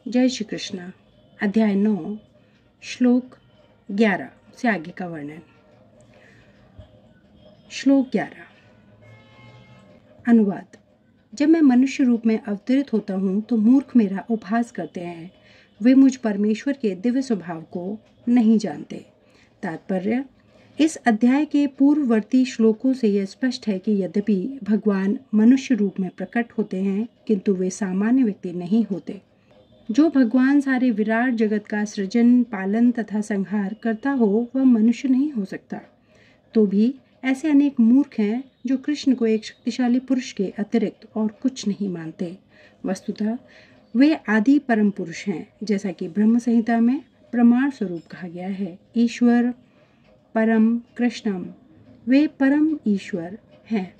जय श्री कृष्ण। अध्याय 9 श्लोक 11 से आगे का वर्णन। श्लोक 11। अनुवाद। जब मैं मनुष्य रूप में अवतरित होता हूँ तो मूर्ख मेरा उपहास करते हैं। वे मुझ परमेश्वर के दिव्य स्वभाव को नहीं जानते। तात्पर्य। इस अध्याय के पूर्ववर्ती श्लोकों से यह स्पष्ट है कि यद्यपि भगवान मनुष्य रूप में प्रकट होते हैं किंतु वे सामान्य व्यक्ति नहीं होते। जो भगवान सारे विराट जगत का सृजन, पालन तथा संहार करता हो वह मनुष्य नहीं हो सकता। तो भी ऐसे अनेक मूर्ख हैं जो कृष्ण को एक शक्तिशाली पुरुष के अतिरिक्त और कुछ नहीं मानते। वस्तुतः वे आदि परम पुरुष हैं, जैसा कि ब्रह्म संहिता में प्रमाण स्वरूप कहा गया है। ईश्वर परम कृष्णम, वे परम ईश्वर हैं।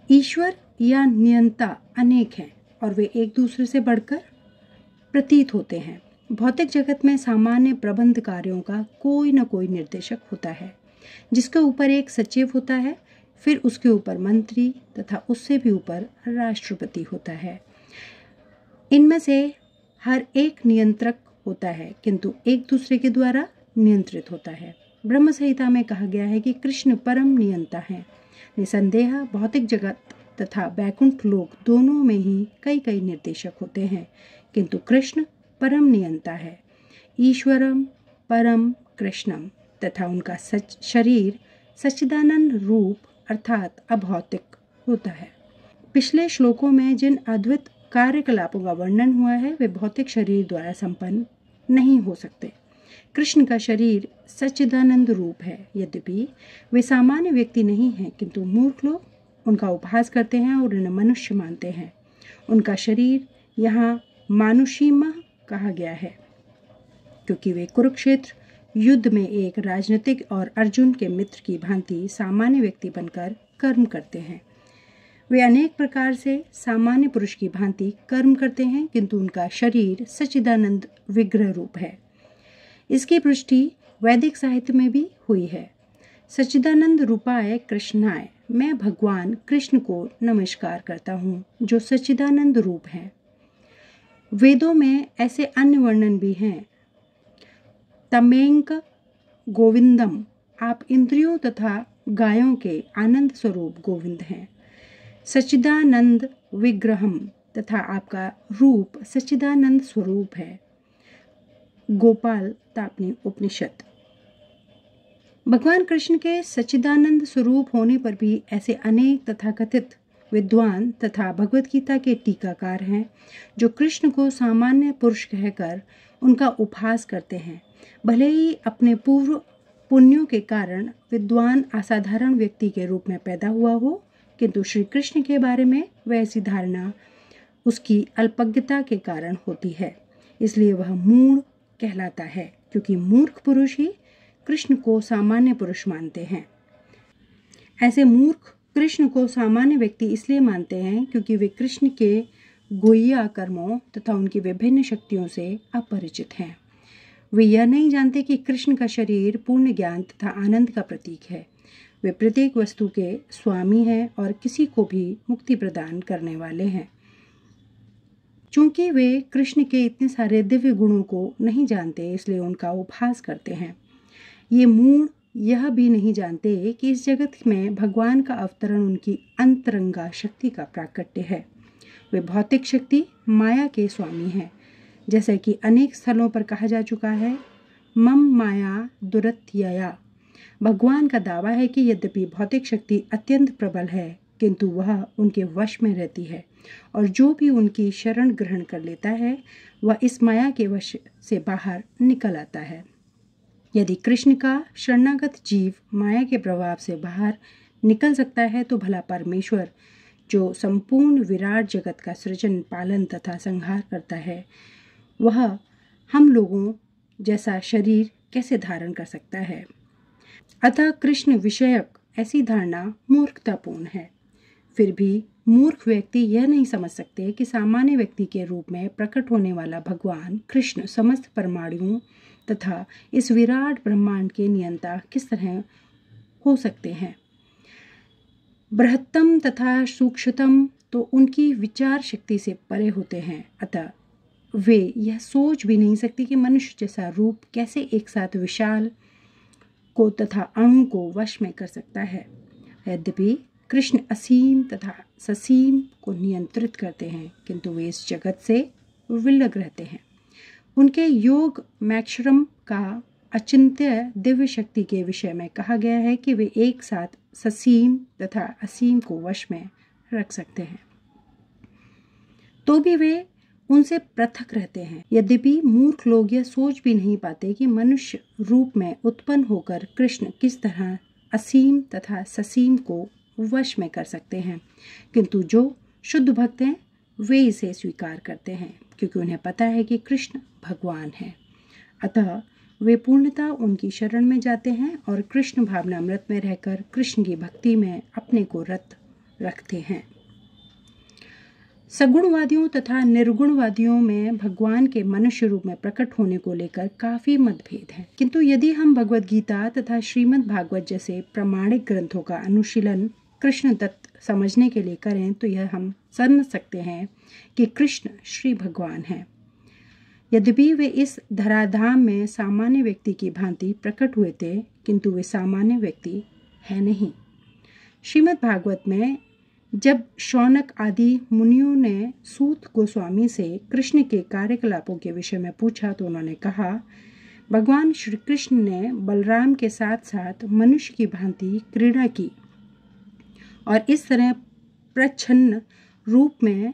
ईश्वर या नियंता अनेक हैं और वे एक दूसरे से बढ़कर प्रतीत होते हैं। भौतिक जगत में सामान्य प्रबंध कार्यों का कोई न कोई निर्देशक होता है, जिसके ऊपर एक सचिव होता है, फिर उसके ऊपर मंत्री तथा उससे भी ऊपर राष्ट्रपति होता है। इनमें से हर एक नियंत्रक होता है किंतु एक दूसरे के द्वारा नियंत्रित होता है। ब्रह्म संहिता में कहा गया है कि कृष्ण परम नियंता हैं। निसंदेह भौतिक जगत तथा वैकुंठ लोक दोनों में ही कई कई निर्देशक होते हैं, किंतु कृष्ण परम नियंता है। ईश्वरम परम कृष्णम तथा उनका शरीर सच्चिदानंद रूप अर्थात अभौतिक होता है। पिछले श्लोकों में जिन अद्भुत कार्यकलापों का वर्णन हुआ है वे भौतिक शरीर द्वारा संपन्न नहीं हो सकते। कृष्ण का शरीर सच्चिदानंद रूप है। यद्यपि वे सामान्य व्यक्ति नहीं हैं किंतु मूर्ख लोग उनका उपहास करते हैं और उन्हें मनुष्य मानते हैं। उनका शरीर यहाँ मानुषीमह कहा गया है क्योंकि वे कुरुक्षेत्र युद्ध में एक राजनीतिक और अर्जुन के मित्र की भांति सामान्य व्यक्ति बनकर कर्म करते हैं। वे अनेक प्रकार से सामान्य पुरुष की भांति कर्म करते हैं किंतु उनका शरीर सच्चिदानंद विग्रह रूप है। इसकी पुष्टि वैदिक साहित्य में भी हुई है। सच्चिदानंद रूपाय कृष्णाय, मैं भगवान कृष्ण को नमस्कार करता हूँ जो सच्चिदानंद रूप है। वेदों में ऐसे अन्य वर्णन भी हैं। तमेंक गोविंदम, आप इंद्रियों तथा गायों के आनंद स्वरूप गोविंद हैं। सच्चिदानंद विग्रहम, तथा आपका रूप सच्चिदानंद स्वरूप है। गोपाल तापनी उपनिषद। भगवान कृष्ण के सच्चिदानंद स्वरूप होने पर भी ऐसे अनेक तथाकथित विद्वान तथा भगवत गीता के टीकाकार हैं जो कृष्ण को सामान्य पुरुष कहकर उनका उपहास करते हैं। भले ही अपने पूर्व पुण्यों के कारण विद्वान असाधारण व्यक्ति के रूप में पैदा हुआ हो, किंतु श्री कृष्ण के बारे में वैसी धारणा उसकी अल्पज्ञता के कारण होती है। इसलिए वह मूढ़ कहलाता है, क्योंकि मूर्ख पुरुष ही कृष्ण को सामान्य पुरुष मानते हैं। ऐसे मूर्ख कृष्ण को सामान्य व्यक्ति इसलिए मानते हैं क्योंकि वे कृष्ण के गुह्य कर्मों तथा उनकी विभिन्न शक्तियों से अपरिचित हैं। वे यह नहीं जानते कि कृष्ण का शरीर पूर्ण ज्ञान तथा आनंद का प्रतीक है। वे प्रत्येक वस्तु के स्वामी हैं और किसी को भी मुक्ति प्रदान करने वाले हैं। चूंकि वे कृष्ण के इतने सारे दिव्य गुणों को नहीं जानते, इसलिए उनका उपहास करते हैं। ये मूढ़ यह भी नहीं जानते कि इस जगत में भगवान का अवतरण उनकी अंतरंगा शक्ति का प्राकट्य है। वे भौतिक शक्ति माया के स्वामी हैं, जैसा कि अनेक स्थलों पर कहा जा चुका है। मम माया दुरत्यया, भगवान का दावा है कि यद्यपि भौतिक शक्ति अत्यंत प्रबल है किंतु वह उनके वश में रहती है और जो भी उनकी शरण ग्रहण कर लेता है वह इस माया के वश से बाहर निकल आता है। यदि कृष्ण का शरणागत जीव माया के प्रभाव से बाहर निकल सकता है तो भला परमेश्वर जो संपूर्ण विराट जगत का सृजन, पालन तथा संहार करता है वह हम लोगों जैसा शरीर कैसे धारण कर सकता है। अतः कृष्ण विषयक ऐसी धारणा मूर्खतापूर्ण है। फिर भी मूर्ख व्यक्ति यह नहीं समझ सकते कि सामान्य व्यक्ति के रूप में प्रकट होने वाला भगवान कृष्ण समस्त परमाणुओं तथा इस विराट ब्रह्मांड के नियंता किस तरह हो सकते हैं। बृहत्तम तथा सूक्ष्मतम तो उनकी विचार शक्ति से परे होते हैं। अतः वे यह सोच भी नहीं सकती कि मनुष्य जैसा रूप कैसे एक साथ विशाल को तथा अणु को वश में कर सकता है। यद्यपि कृष्ण असीम तथा ससीम को नियंत्रित करते हैं, किंतु वे इस जगत से विलग रहते हैं। उनके योग मैक्षरम का अचिंत्य दिव्य शक्ति के विषय में कहा गया है कि वे एक साथ ससीम तथा असीम को वश में रख सकते हैं, तो भी वे उनसे पृथक रहते हैं। यद्यपि मूर्ख लोग यह सोच भी नहीं पाते कि मनुष्य रूप में उत्पन्न होकर कृष्ण किस तरह असीम तथा ससीम को वश में कर सकते हैं, किंतु जो शुद्ध भक्त हैं वे इसे स्वीकार करते हैं, क्योंकि उन्हें पता है कि कृष्ण भगवान है। अतः वे पूर्णतः उनकी शरण में जाते हैं और कृष्ण भावनामृत में रहकर कृष्ण की भक्ति में अपने को रत रखते हैं। सगुणवादियों तथा निर्गुणवादियों में भगवान के मनुष्य रूप में प्रकट होने को लेकर काफी मतभेद हैं, किंतु यदि हम भगवद गीता तथा श्रीमद् भागवत जैसे प्रामाणिक ग्रंथों का अनुशीलन कृष्ण तत्व समझने के लिए करें तो यह हम समझ सकते हैं कि कृष्ण श्री भगवान हैं। यद्यपि वे इस धराधाम में सामान्य व्यक्ति की भांति प्रकट हुए थे, किंतु वे सामान्य व्यक्ति है नहीं। श्रीमद् भागवत में जब शौनक आदि मुनियों ने सूत गोस्वामी से कृष्ण के कार्यकलापों के विषय में पूछा तो उन्होंने कहा, भगवान श्री कृष्ण ने बलराम के साथ साथ मनुष्य की भांति क्रीड़ा की और इस तरह प्रच्छन्न रूप में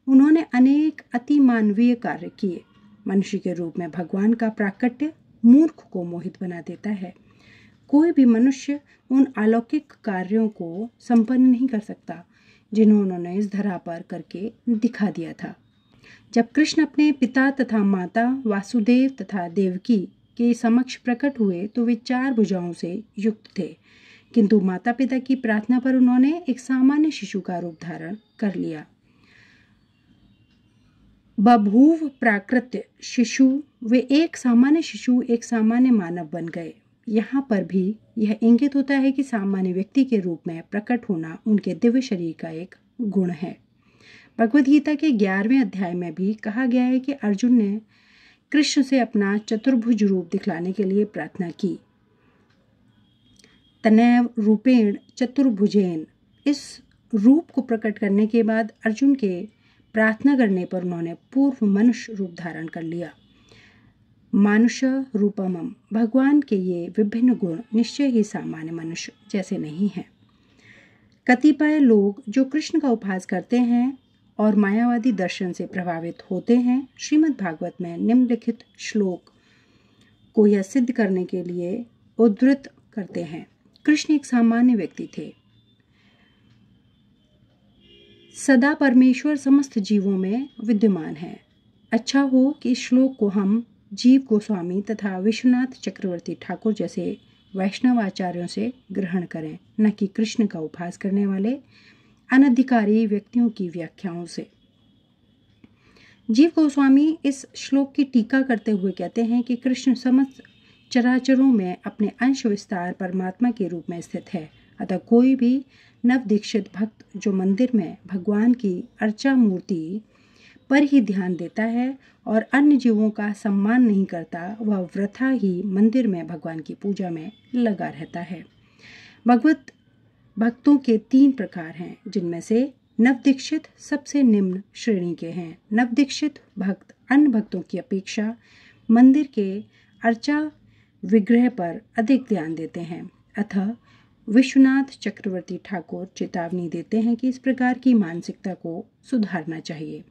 उन्होंने अनेक अति मानवीय कार्य किए। मनुष्य के रूप में भगवान का प्राकट्य मूर्ख को मोहित बना देता है। कोई भी मनुष्य उन अलौकिक कार्यों को संपन्न नहीं कर सकता जिन्होंने उन्होंने इस धरा पर करके दिखा दिया था। जब कृष्ण अपने पिता तथा माता वासुदेव तथा देवकी के समक्ष प्रकट हुए तो वे 4 भुजाओं से युक्त थे, किंतु माता पिता की प्रार्थना पर उन्होंने एक सामान्य शिशु का रूप धारण कर लिया। बभूव प्राकृत्य शिशु, वे एक सामान्य शिशु एक सामान्य मानव बन गए। यहाँ पर भी यह इंगित होता है कि सामान्य व्यक्ति के रूप में प्रकट होना उनके दिव्य शरीर का एक गुण है। भगवद गीता के 11वें अध्याय में भी कहा गया है कि अर्जुन ने कृष्ण से अपना चतुर्भुज रूप दिखलाने के लिए प्रार्थना की। तनैव रूपेण चतुर्भुजेन, इस रूप को प्रकट करने के बाद अर्जुन के प्रार्थना करने पर उन्होंने पूर्व मनुष्य रूप धारण कर लिया। मानुष रूपमम, भगवान के ये विभिन्न गुण निश्चय ही सामान्य मनुष्य जैसे नहीं हैं। कतिपय लोग जो कृष्ण का उपहास करते हैं और मायावादी दर्शन से प्रभावित होते हैं, श्रीमद् भागवत में निम्नलिखित श्लोक को यह सिद्ध करने के लिए उद्धृत करते हैं। कृष्ण एक सामान्य व्यक्ति थे। सदा परमेश्वर समस्त जीवों में विद्यमान है। अच्छा हो कि इस श्लोक को हम जीव गोस्वामी तथा विश्वनाथ चक्रवर्ती ठाकुर जैसे वैष्णव आचार्यों से ग्रहण करें, न कि कृष्ण का उपहास करने वाले अनधिकारी व्यक्तियों की व्याख्याओं से। जीव गोस्वामी इस श्लोक की टीका करते हुए कहते हैं कि कृष्ण समस्त चराचरों में अपने अंश विस्तार परमात्मा के रूप में स्थित है। अतः कोई भी नव दीक्षित भक्त जो मंदिर में भगवान की अर्चा मूर्ति पर ही ध्यान देता है और अन्य जीवों का सम्मान नहीं करता, वह वृथा ही मंदिर में भगवान की पूजा में लगा रहता है। भगवत भक्तों के 3 प्रकार हैं, जिनमें से नवदीक्षित सबसे निम्न श्रेणी के हैं। नवदीक्षित भक्त अन्य भक्तों की अपेक्षा मंदिर के अर्चा विग्रह पर अधिक ध्यान देते हैं। अतः विश्वनाथ चक्रवर्ती ठाकुर चेतावनी देते हैं कि इस प्रकार की मानसिकता को सुधारना चाहिए।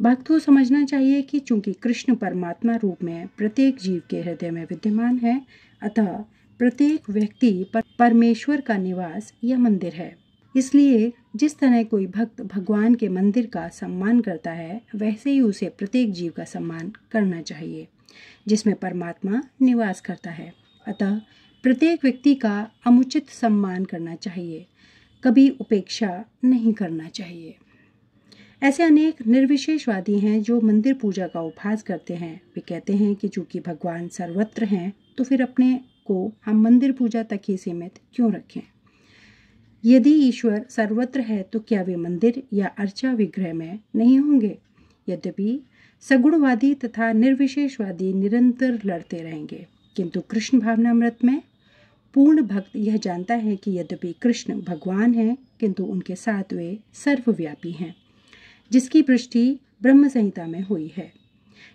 भक्त को समझना चाहिए कि चूंकि कृष्ण परमात्मा रूप में प्रत्येक जीव के हृदय में विद्यमान है, अतः प्रत्येक व्यक्ति पर परमेश्वर का निवास यह मंदिर है। इसलिए जिस तरह कोई भक्त भगवान के मंदिर का सम्मान करता है, वैसे ही उसे प्रत्येक जीव का सम्मान करना चाहिए जिसमें परमात्मा निवास करता है। अतः प्रत्येक व्यक्ति का अमुचित सम्मान करना चाहिए, कभी उपेक्षा नहीं करना चाहिए। ऐसे अनेक निर्विशेषवादी हैं जो मंदिर पूजा का उपहास करते हैं। वे कहते हैं कि चूंकि भगवान सर्वत्र हैं, तो फिर अपने को हम मंदिर पूजा तक ही सीमित क्यों रखें। यदि ईश्वर सर्वत्र है तो क्या वे मंदिर या अर्चा विग्रह में नहीं होंगे। यद्यपि सगुणवादी तथा निर्विशेषवादी निरंतर लड़ते रहेंगे, किंतु कृष्ण भावनामृत में पूर्ण भक्त यह जानता है कि यद्यपि कृष्ण भगवान हैं, किंतु उनके साथ वे सर्वव्यापी हैं, जिसकी पुष्टि ब्रह्म संहिता में हुई है।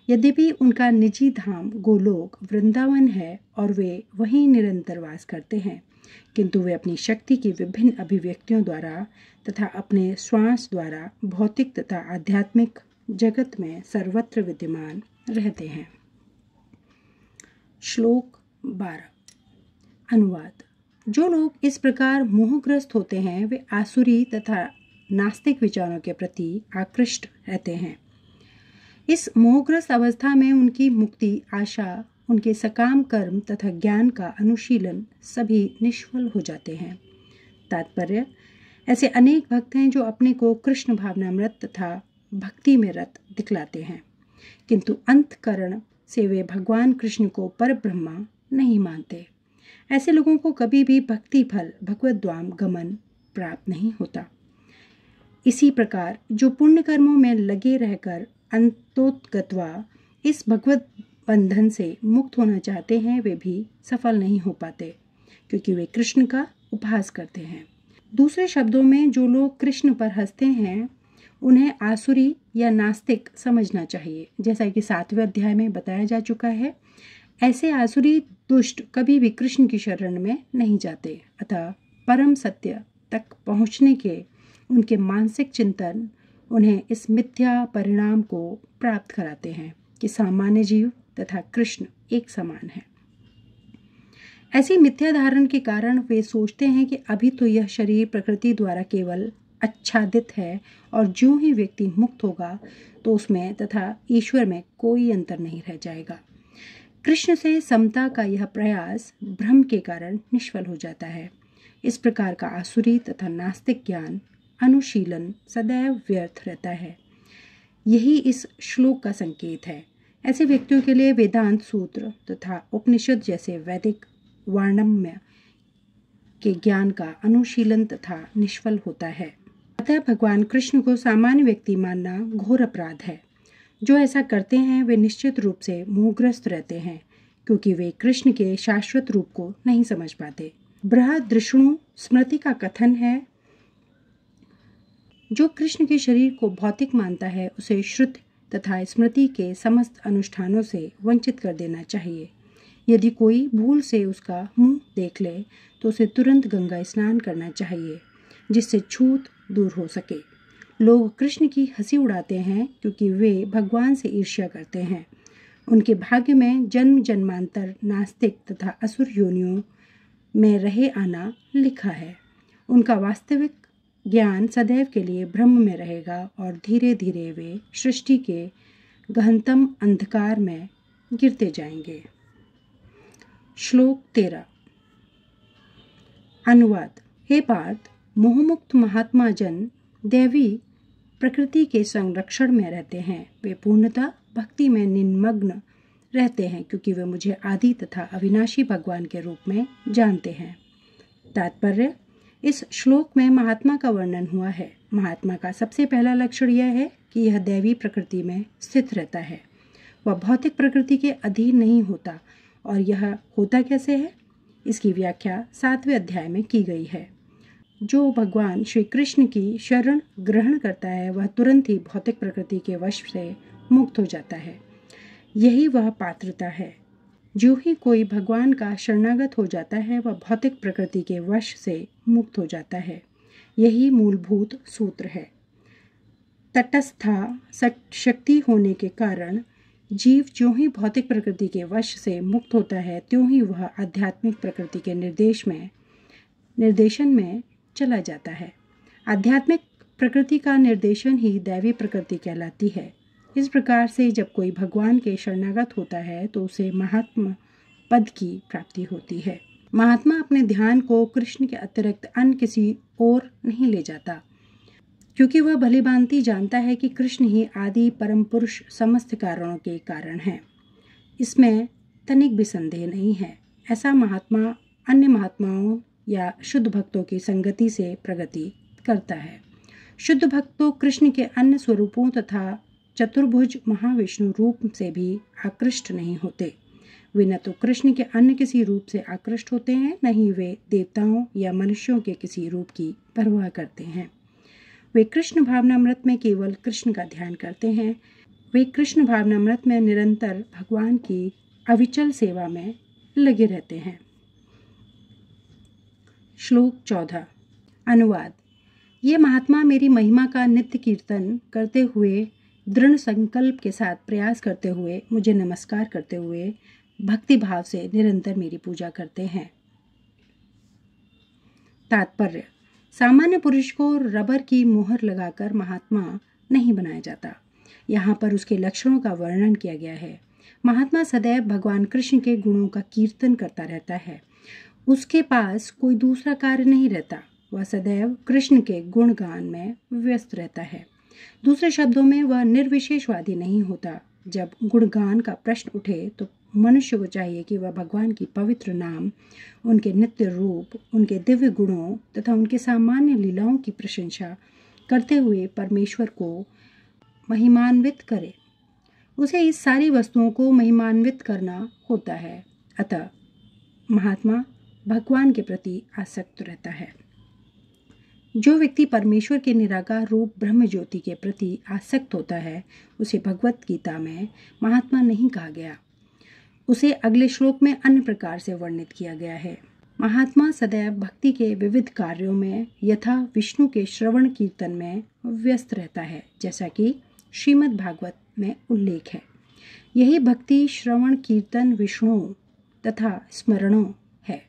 यद्यपि उनका निजी धाम गोलोक वृंदावन है और वे वहीं निरंतर वास करते हैं, किंतु वे अपनी शक्ति की विभिन्न अभिव्यक्तियों द्वारा तथा अपने श्वास द्वारा भौतिक तथा आध्यात्मिक जगत में सर्वत्र विद्यमान रहते हैं। श्लोक 12। अनुवाद। जो लोग इस प्रकार मोहग्रस्त होते हैं वे आसुरी तथा नास्तिक विचारों के प्रति आकृष्ट रहते हैं। इस मोहग्रस्त अवस्था में उनकी मुक्ति आशा, उनके सकाम कर्म तथा ज्ञान का अनुशीलन सभी निष्फल हो जाते हैं। तात्पर्य, ऐसे अनेक भक्त हैं जो अपने को कृष्ण भावनामृत तथा भक्ति में रत दिखलाते हैं, किंतु अंतःकरण से वे भगवान कृष्ण को परब्रह्मा नहीं मानते। ऐसे लोगों को कभी भी भक्ति फल भगवद्धाम गमन प्राप्त नहीं होता। इसी प्रकार जो पुण्य कर्मों में लगे रहकर अंतोत्गत्वा इस भगवत बंधन से मुक्त होना चाहते हैं, वे भी सफल नहीं हो पाते, क्योंकि वे कृष्ण का उपहास करते हैं। दूसरे शब्दों में, जो लोग कृष्ण पर हंसते हैं उन्हें आसुरी या नास्तिक समझना चाहिए। जैसा कि 7वें अध्याय में बताया जा चुका है, ऐसे आसुरी दुष्ट कभी भी कृष्ण की शरण में नहीं जाते। अतः परम सत्य तक पहुँचने के उनके मानसिक चिंतन उन्हें इस मिथ्या परिणाम को प्राप्त कराते हैं कि सामान्य जीव तथा कृष्ण एक समान है। ऐसी मिथ्या धारण के कारण वे सोचते हैं कि अभी तो यह शरीर प्रकृति द्वारा केवल आच्छादित है और जो ही व्यक्ति मुक्त होगा तो उसमें तथा ईश्वर में कोई अंतर नहीं रह जाएगा। कृष्ण से समता का यह प्रयास भ्रम के कारण निष्फल हो जाता है। इस प्रकार का आसुरी तथा नास्तिक ज्ञान अनुशीलन सदैव व्यर्थ रहता है। यही इस श्लोक का संकेत है। ऐसे व्यक्तियों के लिए वेदांत सूत्र तथा उपनिषद जैसे वैदिक वार्णम्य के ज्ञान का अनुशीलन तथा निष्फल होता है। अतः भगवान कृष्ण को सामान्य व्यक्ति मानना घोर अपराध है। जो ऐसा करते हैं वे निश्चित रूप से मोहग्रस्त रहते हैं, क्योंकि वे कृष्ण के शाश्वत रूप को नहीं समझ पाते। बृहदृष्णु स्मृति का कथन है, जो कृष्ण के शरीर को भौतिक मानता है उसे श्रुति तथा स्मृति के समस्त अनुष्ठानों से वंचित कर देना चाहिए। यदि कोई भूल से उसका मुंह देख ले तो उसे तुरंत गंगा स्नान करना चाहिए, जिससे छूत दूर हो सके। लोग कृष्ण की हंसी उड़ाते हैं क्योंकि वे भगवान से ईर्ष्या करते हैं। उनके भाग्य में जन्म जन्मांतर नास्तिक तथा असुर योनियों में रहे आना लिखा है। उनका वास्तविक ज्ञान सदैव के लिए ब्रह्म में रहेगा और धीरे धीरे वे सृष्टि के गहनतम अंधकार में गिरते जाएंगे। श्लोक 13। अनुवाद। हे पार्थ, मोहमुक्त महात्मा जन दैवी प्रकृति के संरक्षण में रहते हैं। वे पूर्णतः भक्ति में निमग्न रहते हैं, क्योंकि वे मुझे आदि तथा अविनाशी भगवान के रूप में जानते हैं। तात्पर्य, इस श्लोक में महात्मा का वर्णन हुआ है। महात्मा का सबसे पहला लक्षण यह है कि यह दैवी प्रकृति में स्थित रहता है। वह भौतिक प्रकृति के अधीन नहीं होता। और यह होता कैसे है, इसकी व्याख्या 7वें अध्याय में की गई है। जो भगवान श्री कृष्ण की शरण ग्रहण करता है वह तुरंत ही भौतिक प्रकृति के वश से मुक्त हो जाता है। यही वह पात्रता है। जो ही कोई भगवान का शरणागत हो जाता है वह भौतिक प्रकृति के वश से मुक्त हो जाता है। यही मूलभूत सूत्र है। तटस्था शक्ति होने के कारण जीव जो ही भौतिक प्रकृति के वश से मुक्त होता है त्यों ही वह आध्यात्मिक प्रकृति के निर्देशन में चला जाता है। आध्यात्मिक प्रकृति का निर्देशन ही दैवी प्रकृति कहलाती है। इस प्रकार से जब कोई भगवान के शरणागत होता है तो उसे महात्मा पद की प्राप्ति होती है। महात्मा अपने ध्यान को कृष्ण के अतिरिक्त अन्य किसी और नहीं ले जाता, क्योंकि वह भली भांति जानता है कि कृष्ण ही आदि परम पुरुष समस्त कारणों के कारण हैं। इसमें तनिक भी संदेह नहीं है। ऐसा महात्मा अन्य महात्माओं या शुद्ध भक्तों की संगति से प्रगति करता है। शुद्ध भक्त तो कृष्ण के अन्य स्वरूपों तथा चतुर्भुज महाविष्णु रूप से भी आकृष्ट नहीं होते। वे न तो कृष्ण के अन्य किसी रूप से आकृष्ट होते हैं, न ही वे देवताओं या मनुष्यों के किसी रूप की परवाह करते हैं। वे कृष्ण भावनामृत में केवल कृष्ण का ध्यान करते हैं। वे कृष्ण भावनामृत में निरंतर भगवान की अविचल सेवा में लगे रहते हैं। श्लोक 14। अनुवाद। ये महात्मा मेरी महिमा का नित्य कीर्तन करते हुए, दृढ़ संकल्प के साथ प्रयास करते हुए, मुझे नमस्कार करते हुए भक्ति भाव से निरंतर मेरी पूजा करते हैं। तात्पर्य। सामान्य पुरुष को रबर की मोहर लगाकर महात्मा नहीं बनाया जाता। यहाँ पर उसके लक्षणों का वर्णन किया गया है। महात्मा सदैव भगवान कृष्ण के गुणों का कीर्तन करता रहता है। उसके पास कोई दूसरा कार्य नहीं रहता। वह सदैव कृष्ण के गुणगान में व्यस्त रहता है। दूसरे शब्दों में, वह निर्विशेषवादी नहीं होता। जब गुणगान का प्रश्न उठे तो मनुष्य को चाहिए कि वह भगवान की पवित्र नाम, उनके नित्य रूप, उनके दिव्य गुणों तथा उनके सामान्य लीलाओं की प्रशंसा करते हुए परमेश्वर को महिमान्वित करे। उसे इस सारी वस्तुओं को महिमान्वित करना होता है। अतः महात्मा भगवान के प्रति आसक्त रहता है। जो व्यक्ति परमेश्वर के निराकार रूप ब्रह्म ज्योति के प्रति आसक्त होता है, उसे भगवत गीता में महात्मा नहीं कहा गया। उसे अगले श्लोक में अन्य प्रकार से वर्णित किया गया है। महात्मा सदैव भक्ति के विविध कार्यों में यथा विष्णु के श्रवण कीर्तन में व्यस्त रहता है, जैसा कि श्रीमद् भागवत में उल्लेख है। यही भक्ति, श्रवण, कीर्तन, विष्णु तथा स्मरणों है।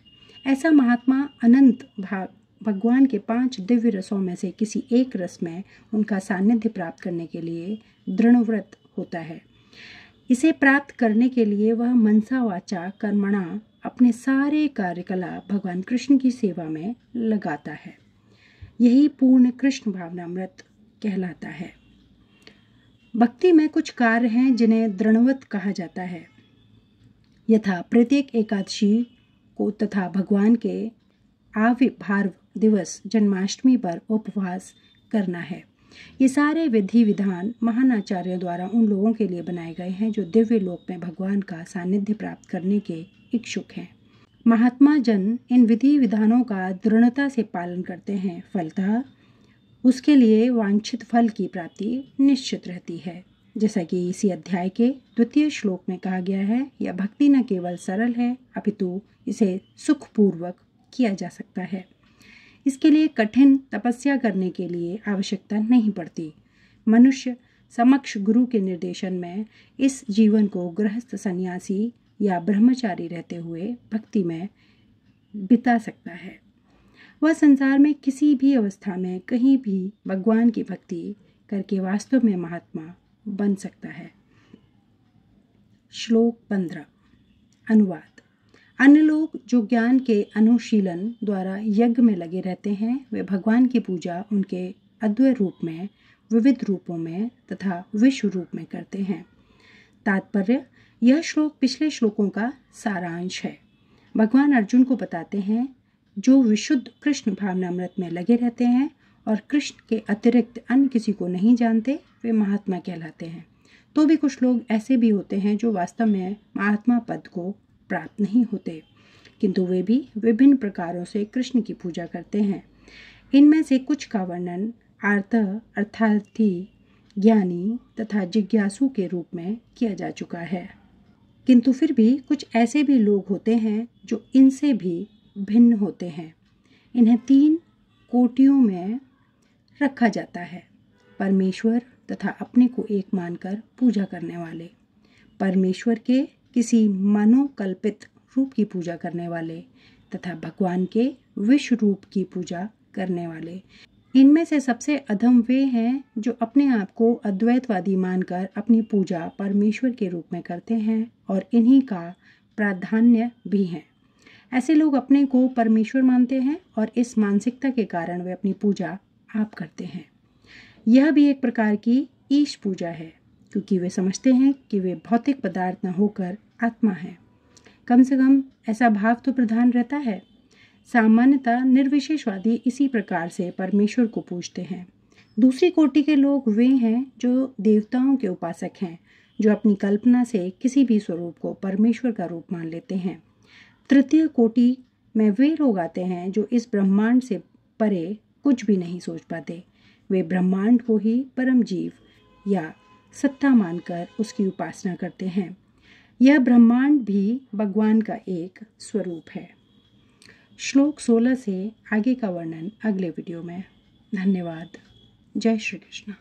ऐसा महात्मा अनंत भगवान के 5 दिव्य रसों में से किसी एक रस में उनका सानिध्य प्राप्त करने के लिए दृढ़व्रत होता है। इसे प्राप्त करने के लिए वह मनसा वाचा कर्मणा अपने सारे कार्यकलाप भगवान कृष्ण की सेवा में लगाता है। यही पूर्ण कृष्ण भावनामृत कहलाता है। भक्ति में कुछ कार्य हैं जिन्हें दृढ़व्रत कहा जाता है। यथा प्रत्येक एकादशी को तथा भगवान के आविर्भाव दिवस जन्माष्टमी पर उपवास करना है। ये सारे विधि विधान महान आचार्यों द्वारा उन लोगों के लिए बनाए गए हैं जो दिव्य लोक में भगवान का सानिध्य प्राप्त करने के इच्छुक हैं। महात्मा जन इन विधि विधानों का दृढ़ता से पालन करते हैं। फलतः उसके लिए वांछित फल की प्राप्ति निश्चित रहती है। जैसा कि इसी अध्याय के 2 श्लोक में कहा गया है, यह भक्ति न केवल सरल है अपितु इसे सुखपूर्वक किया जा सकता है। इसके लिए कठिन तपस्या करने के लिए आवश्यकता नहीं पड़ती। मनुष्य समक्ष गुरु के निर्देशन में इस जीवन को गृहस्थ, सन्यासी या ब्रह्मचारी रहते हुए भक्ति में बिता सकता है। वह संसार में किसी भी अवस्था में कहीं भी भगवान की भक्ति करके वास्तव में महात्मा बन सकता है। श्लोक 15। अनुवाद। अन्य लोग जो ज्ञान के अनुशीलन द्वारा यज्ञ में लगे रहते हैं, वे भगवान की पूजा उनके अद्वैत रूप में, विविध रूपों में तथा विश्व रूप में करते हैं। तात्पर्य। यह श्लोक पिछले श्लोकों का सारांश है। भगवान अर्जुन को बताते हैं, जो विशुद्ध कृष्ण भावनामृत में लगे रहते हैं और कृष्ण के अतिरिक्त अन्य किसी को नहीं जानते, वे महात्मा कहलाते हैं। तो भी कुछ लोग ऐसे भी होते हैं जो वास्तव में महात्मा पद को प्राप्त नहीं होते, किंतु वे भी विभिन्न प्रकारों से कृष्ण की पूजा करते हैं। इनमें से कुछ का वर्णन अर्थार्थी, ज्ञानी तथा जिज्ञासु के रूप में किया जा चुका है। किंतु फिर भी कुछ ऐसे भी लोग होते हैं जो इनसे भी भिन्न होते हैं। इन्हें 3 कोटियों में रखा जाता है। परमेश्वर तथा अपने को एक मानकर पूजा करने वाले, परमेश्वर के किसी मनोकल्पित रूप की पूजा करने वाले तथा भगवान के विश्व रूप की पूजा करने वाले। इनमें से सबसे अधम वे हैं जो अपने आप को अद्वैतवादी मानकर अपनी पूजा परमेश्वर के रूप में करते हैं और इन्हीं का प्राधान्य भी है। ऐसे लोग अपने को परमेश्वर मानते हैं और इस मानसिकता के कारण वे अपनी पूजा आप करते हैं। यह भी एक प्रकार की ईश पूजा है, क्योंकि वे समझते हैं कि वे भौतिक पदार्थ न होकर आत्मा है। कम से कम ऐसा भाव तो प्रधान रहता है। सामान्यतः निर्विशेषवादी इसी प्रकार से परमेश्वर को पूजते हैं। दूसरी कोटि के लोग वे हैं जो देवताओं के उपासक हैं, जो अपनी कल्पना से किसी भी स्वरूप को परमेश्वर का रूप मान लेते हैं। तृतीय कोटि में वे लोग आते हैं जो इस ब्रह्मांड से परे कुछ भी नहीं सोच पाते। वे ब्रह्मांड को ही परम जीव या सत्ता मानकर उसकी उपासना करते हैं। यह ब्रह्मांड भी भगवान का एक स्वरूप है। श्लोक 16 से आगे का वर्णन अगले वीडियो में। धन्यवाद। जय श्री कृष्ण।